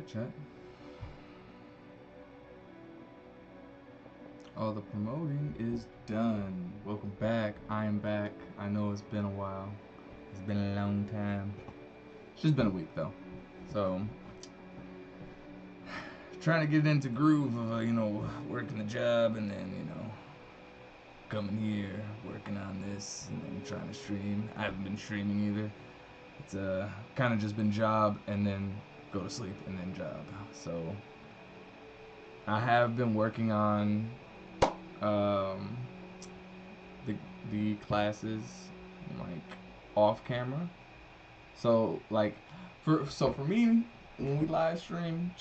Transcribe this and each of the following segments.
Alright, chat. All the promoting is done. Welcome back. I am back. I know it's been a while. It's been a long time. It's just been a week though. So trying to get into groove of working the job and then coming here, working on this, and then trying to stream. I haven't been streaming either. It's kind of just been job and then go to sleep and then job. So I have been working on the classes like off camera. So like for me, when we live stream,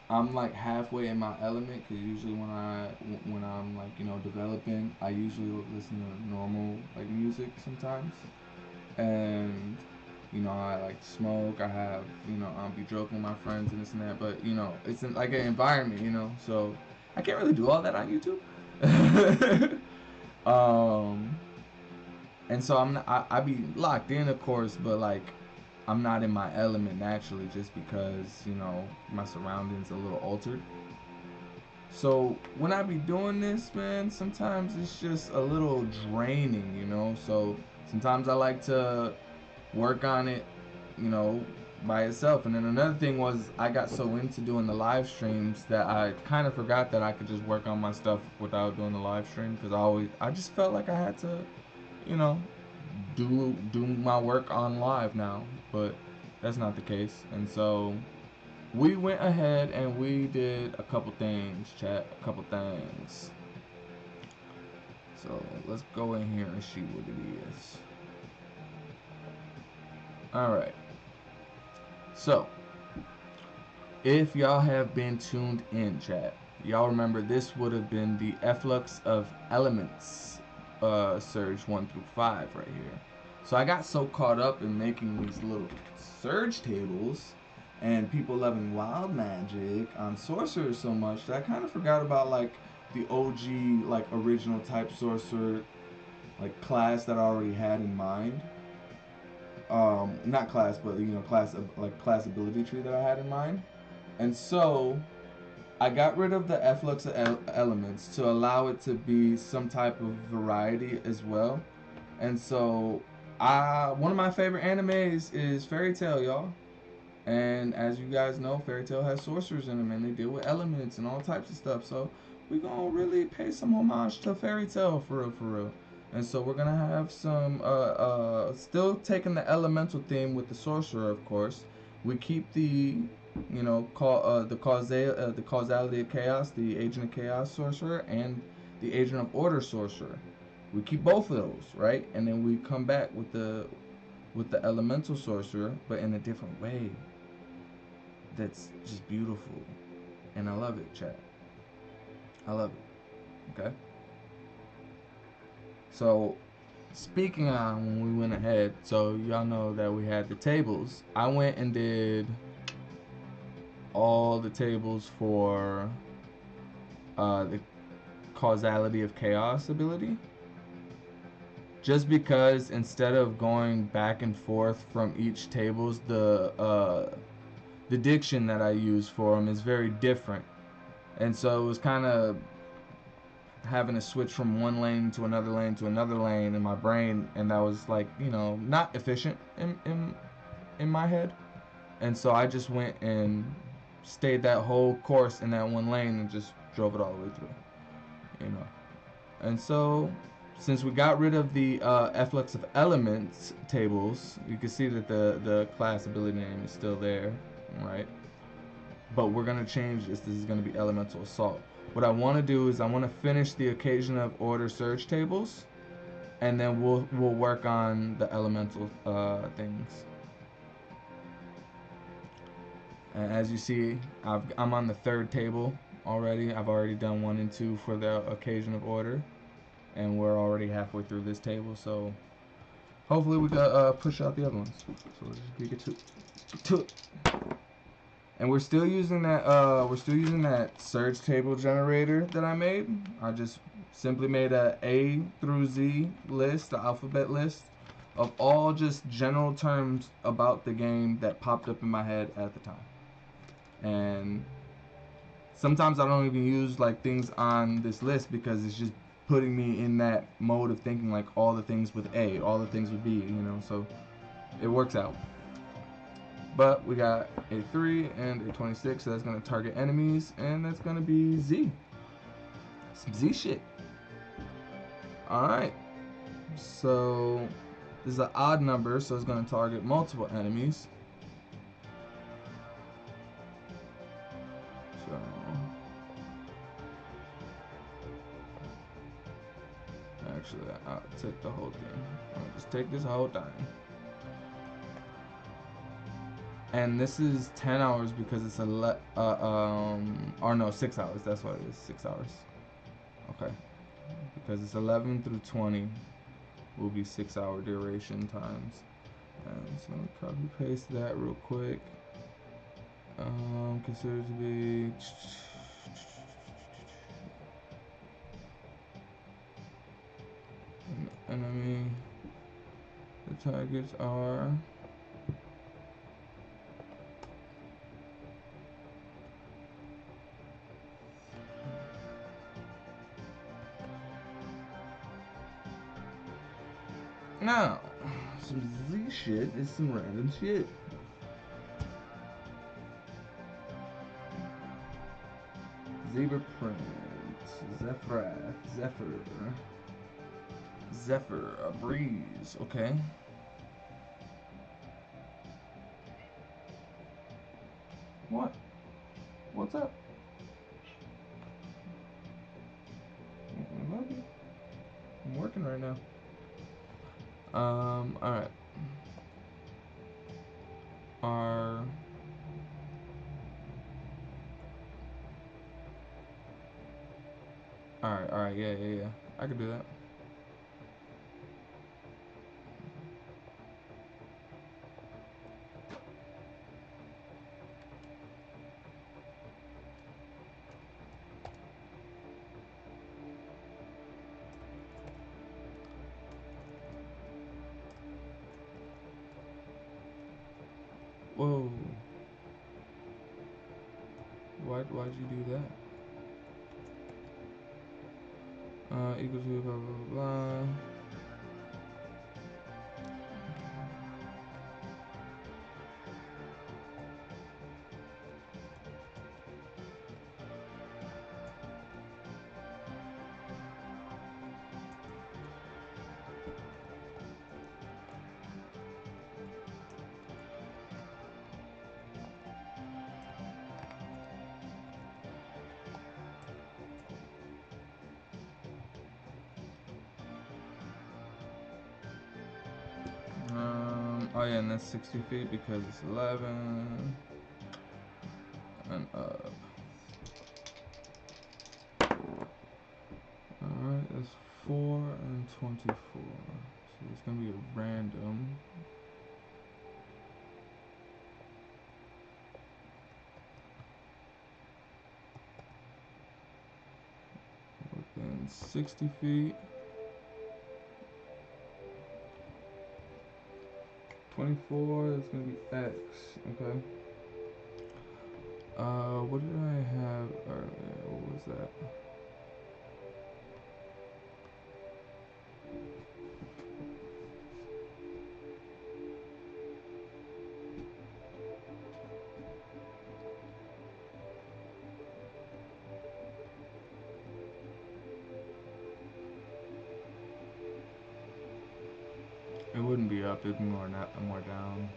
I'm like halfway in my element because usually when I'm like developing, I usually listen to normal like music sometimes, and I like to smoke. I have I'll be joking with my friends and this and that, but it's like an environment, so I can't really do all that on YouTube. um, and so I'm not, I be locked in, of course, but like I'm not in my element naturally just because my surroundings a little altered. So when I be doing this, man, sometimes it's just a little draining. So sometimes I like to work on it, by itself. And then another thing was I got so into doing the live streams that I kind of forgot that I could just work on my stuff without doing the live stream because I just felt like I had to, you know, do my work on live now, but that's not the case. And so we went ahead and we did a couple things, chat, a couple things. So let's go in here and see what it is. Alright. So, if y'all have been tuned in, chat, y'all remember this would have been the efflux of elements surge 1 through 5 right here. So I got so caught up in making these little surge tables and people loving wild magic on sorcerers so much that I kind of forgot about like the OG like original type sorcerer like class that I already had in mind. Not class, but class ability tree that I had in mind. And so I got rid of the efflux of elements to allow it to be some type of variety as well. And so one of my favorite animes is Fairy Tail, y'all. And as you guys know, Fairy Tail has sorcerers in them and they deal with elements and all types of stuff. So we're gonna really pay some homage to Fairy Tail for real, for real. And so we're gonna have some still taking the elemental theme with the sorcerer, of course. We keep the the causality of chaos, the agent of chaos sorcerer, and the agent of order sorcerer. We keep both of those, right? And then we come back with the elemental sorcerer, but in a different way. That's just beautiful, and I love it, chat. I love it. Okay. So, speaking on when we went ahead, so y'all know that we had the tables. I went and did all the tables for the causality of chaos ability. Just because instead of going back and forth from each tables, the diction that I use for them is very different, and so it was kind of having to switch from one lane to another lane to another lane in my brain, and that was like not efficient in my head. And so I just went and stayed that whole course in that one lane and just drove it all the way through. And so since we got rid of the efflux of elements tables, you can see that the class ability name is still there, right? But we're gonna change this. This is gonna be elemental assault. What I want to do is I want to finish the occasion of order surge tables, and then we'll work on the elemental things. And as you see, I'm on the third table already. I've already done 1 and 2 for the occasion of order, and we're already halfway through this table. So hopefully we can push out the other ones. So let's just get to it. And we're still using that surge table generator that I made. I just simply made a A through Z list, the alphabet list of all just general terms about the game that popped up in my head at the time. And sometimes I don't even use like things on this list because it's just putting me in that mode of thinking like all the things with A, all the things with B, you know, so it works out. But we got a 3 and a 26, so that's going to target enemies, and that's going to be Z. Some Z shit. Alright, so this is an odd number, so it's going to target multiple enemies. So actually, I'll take the whole thing. I'll just take this whole thing. And this is 10 hours because it's or no, 6 hours. That's what it is, 6 hours. Okay, because it's 11 through 20 will be 6 hour duration times. And so I'm gonna copy paste that real quick. Considered to be an enemy. The targets are now some Z shit is some random shit. Zebra print, Zephyr, a breeze. Okay. What? What's up? I love you. I'm working right now. Alright. Alright, yeah. I can do that. Whoa. Why'd you do that? Equal to blah blah blah. Oh yeah, and that's 60 feet because it's 11 and up. Alright, that's 4 and 24. So it's gonna be a random. Within 60 feet. 24 is gonna be X, okay. What did I have earlier? What was that? It wouldn't be up, it'd be more down.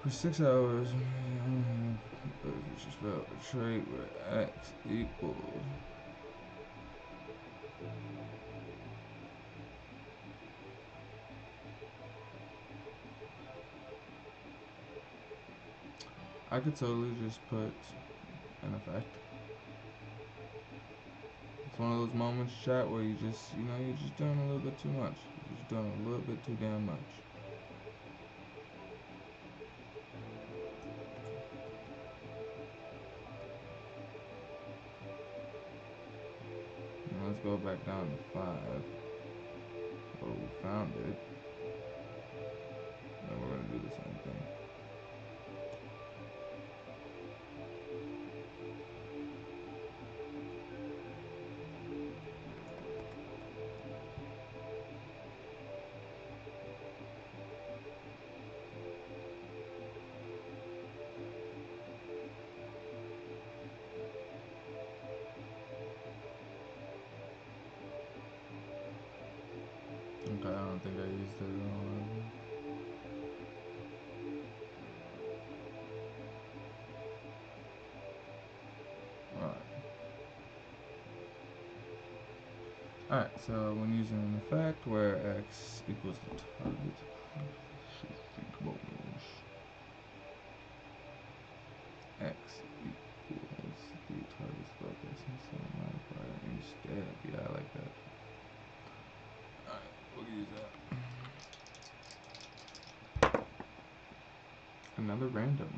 For 6 hours, just spell a trait where x equals. I could totally just put an effect. It's one of those moments, chat, where you just, you're just doing a little bit too much. You're just doing a little bit too damn much. Now let's go back down to 5. Where we found it. Then we're gonna do the same thing. Okay, I don't think I used it on. Alright, so when using an effect where x equals the target, x equals the target spell casting, so modifier instead. Yeah, I like that. Alright, we'll use that. Another random.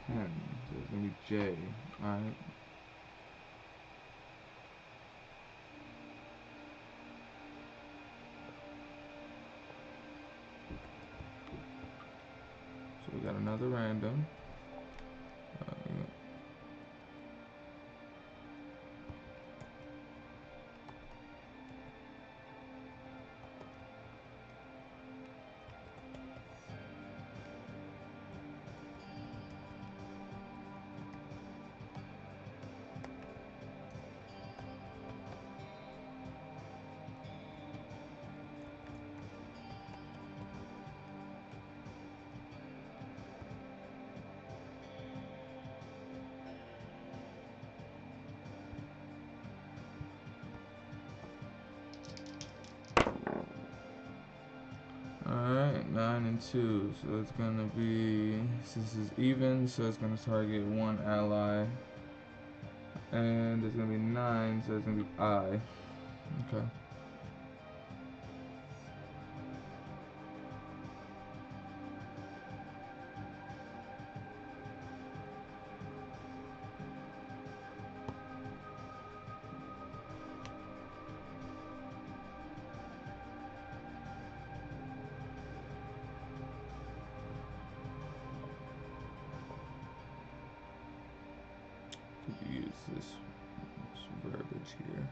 10, so it's gonna be J. Alright. So we got another random. Alright, 9 and 2, so it's gonna be, since it's even, so it's gonna target one ally, and it's gonna be 9, so it's gonna be I. Okay. Could use this verbiage here.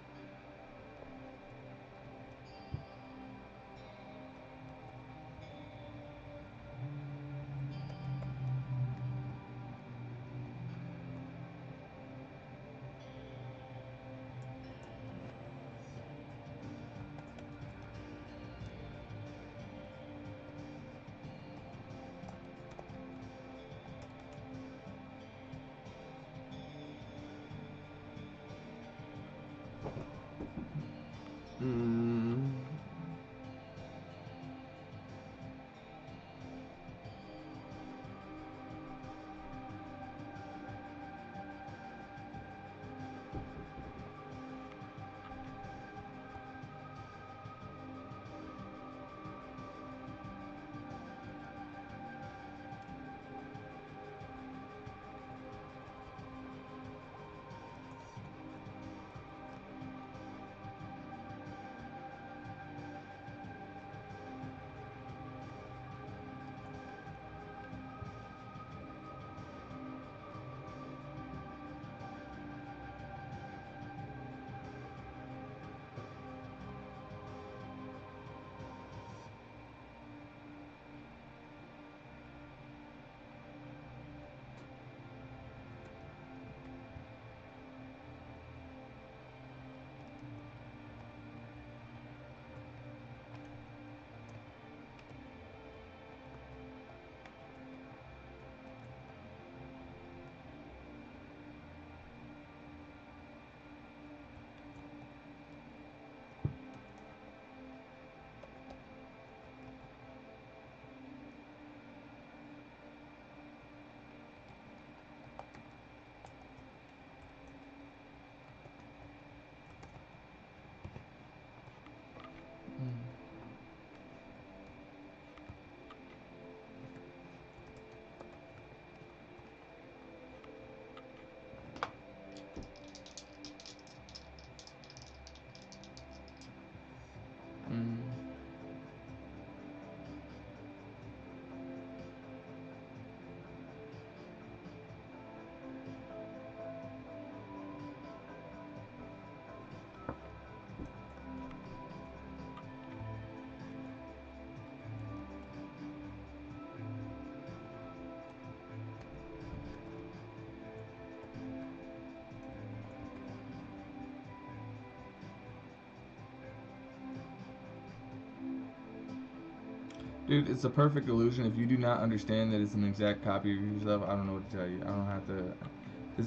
Dude, it's a perfect illusion. If you do not understand that it's an exact copy of yourself, I don't know what to tell you. I don't have to.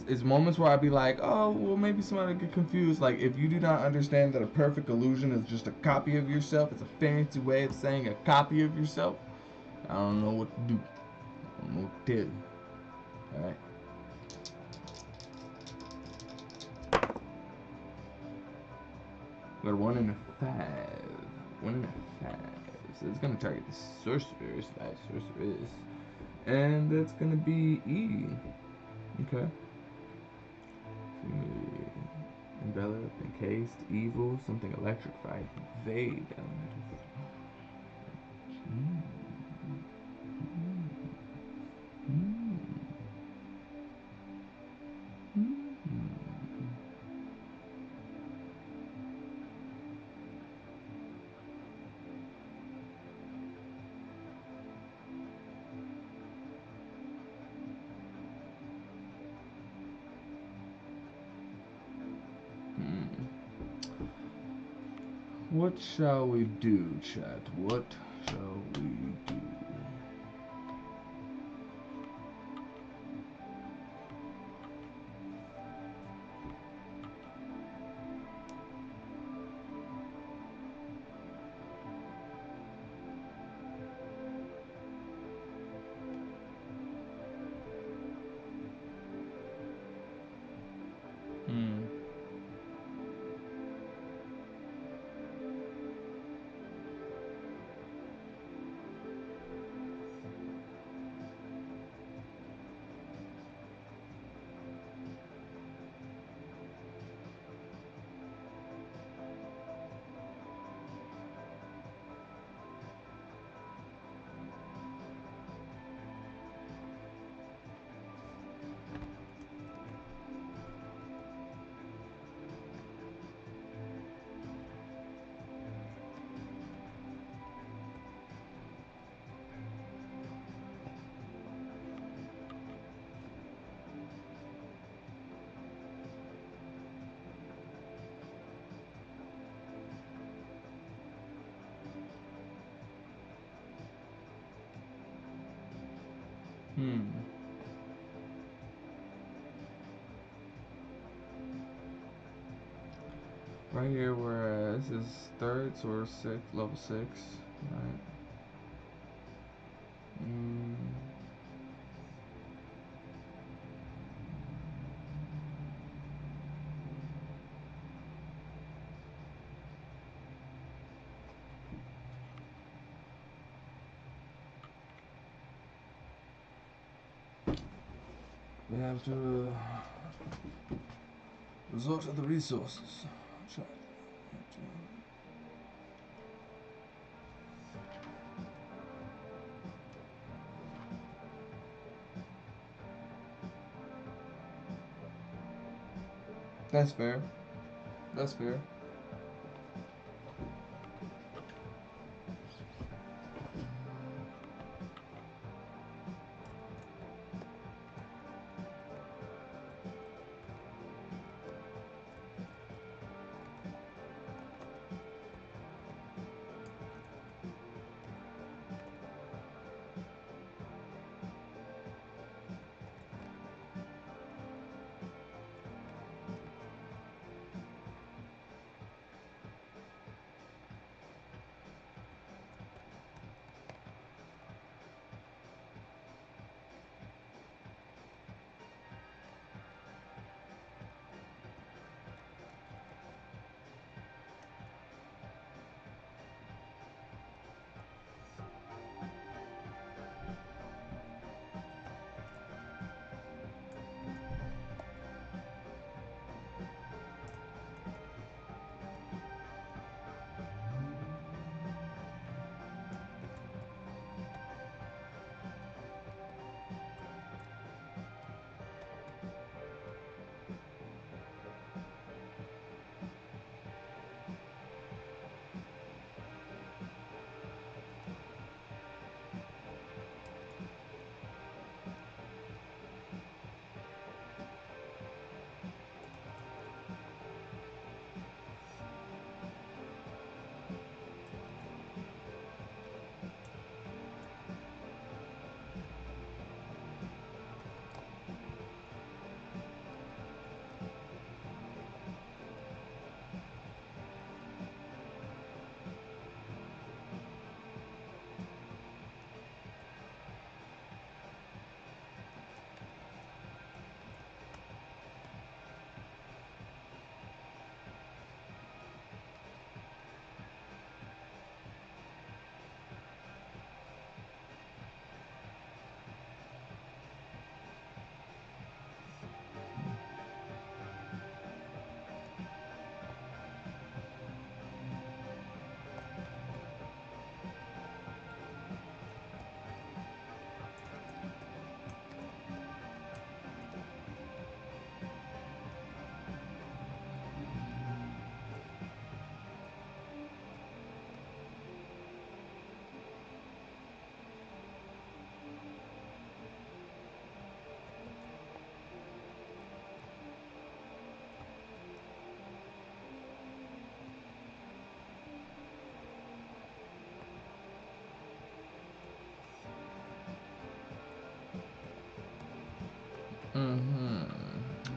It's moments where I'd be like, oh, well, maybe somebody get confused. Like, if you do not understand that a perfect illusion is just a copy of yourself, it's a fancy way of saying a copy of yourself, I don't know what to do. I don't know what to tell you. Alright. Got a 1 and a 5. 1 and a 5. So it's gonna target the sorceress. And that's gonna be E. Okay. Enveloped, encased, evil, something electrified, vague, elemental. What shall we do, chat? What shall we do? Right here, where this is third, so we're level 6, right? We have to resort to the resources. That's fair. That's fair.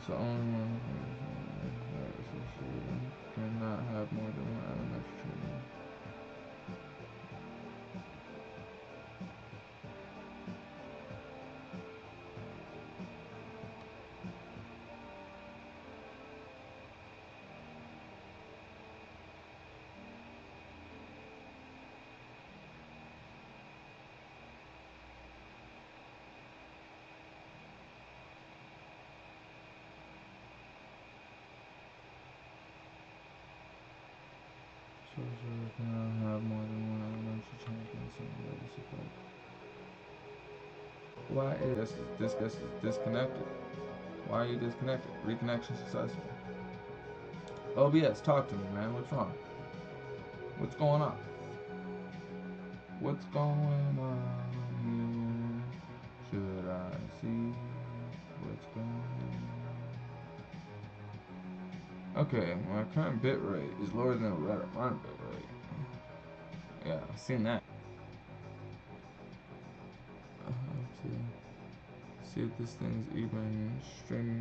So only one cannot have more than one elementary training. Sorcerer cannot have more than one elementary champion simulated. Why is this disconnected? Why are you disconnected? Reconnection successful. OBS, talk to me, man. What's wrong? What's going on? What's going on here? Should I see what's going on? Okay, my current bit rate is lower than the run bit rate. Yeah, I've seen that. I have to see if this thing's even streaming